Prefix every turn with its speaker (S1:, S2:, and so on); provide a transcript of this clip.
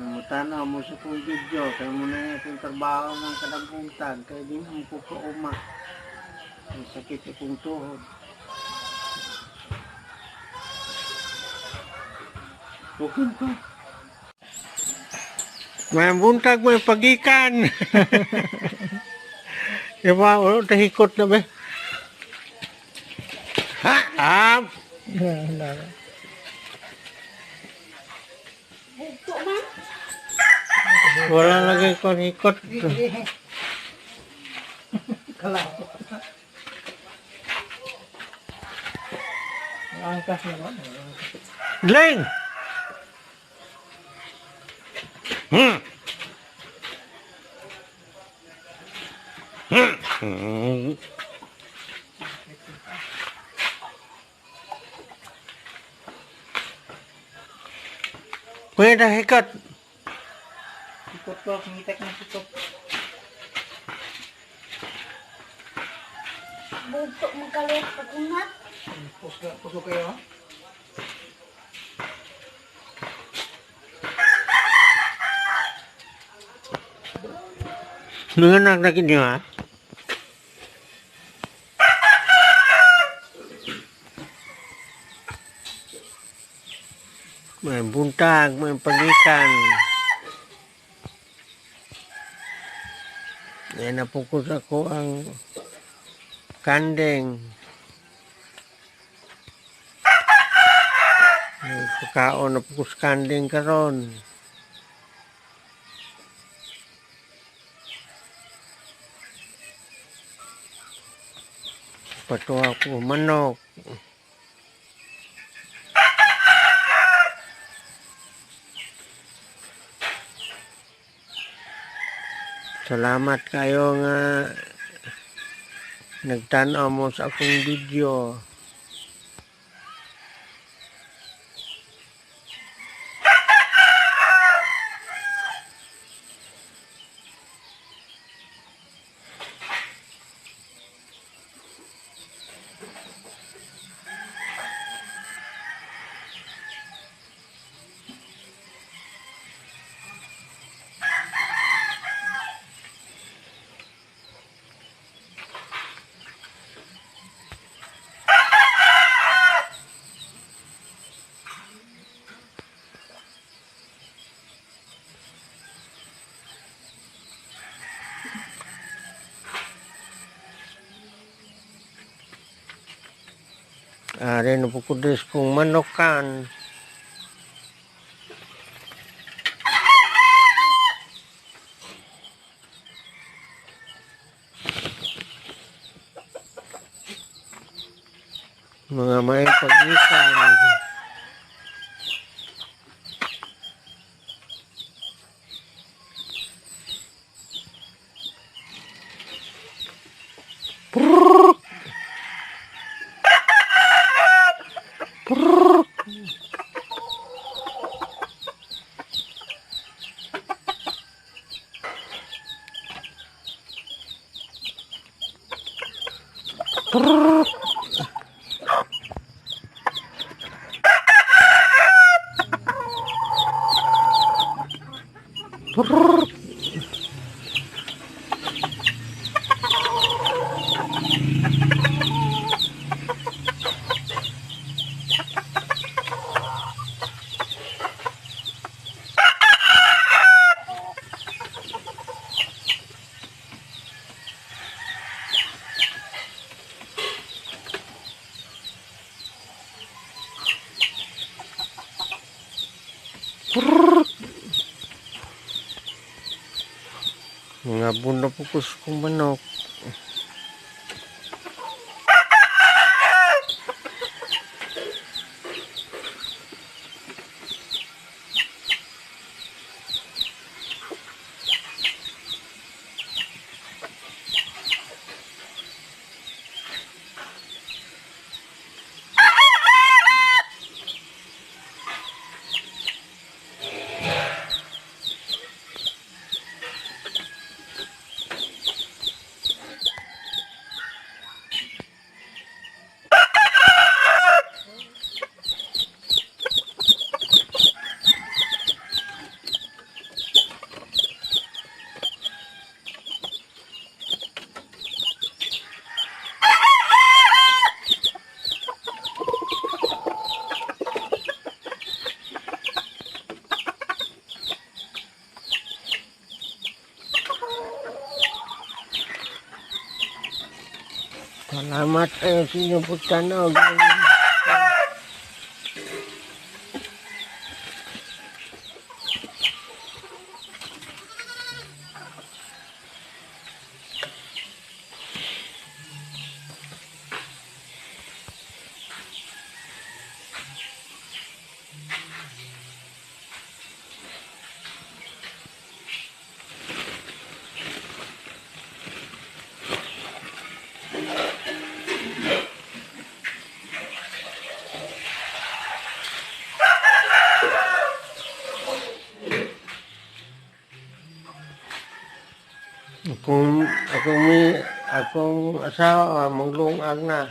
S1: Tanaw mo sa kong video, kaya mo na itong trabaho ng kadabuntag, kaya di mo ko kauma. May sakit akong tuhod. Okay ko. May buntag, may pagikan. Diba, wala tahikot na ba? Ha? Wala lagi ko ikot.
S2: Angkas naman.
S1: Glenn! Pwede hikot.
S2: Ikot ko, pangitek ng ikot.
S3: Butok magkalit pag-unat.
S2: Puso kayo, ha?
S1: Nanganak na kinyo ha? May buntag, may pagikan. Yan napukos ako ang kandeng. May pagkaon napukos kandeng karon. Patuwa ko manok. Salamat kayo nga nagtanaw mo sa akong video. Rin po ko des kong manokan. Mga may pagikan. Mga bunda pukus kong manok. Salamat kayo sa inyong pagtanaw. Akong asawa, maglungag na.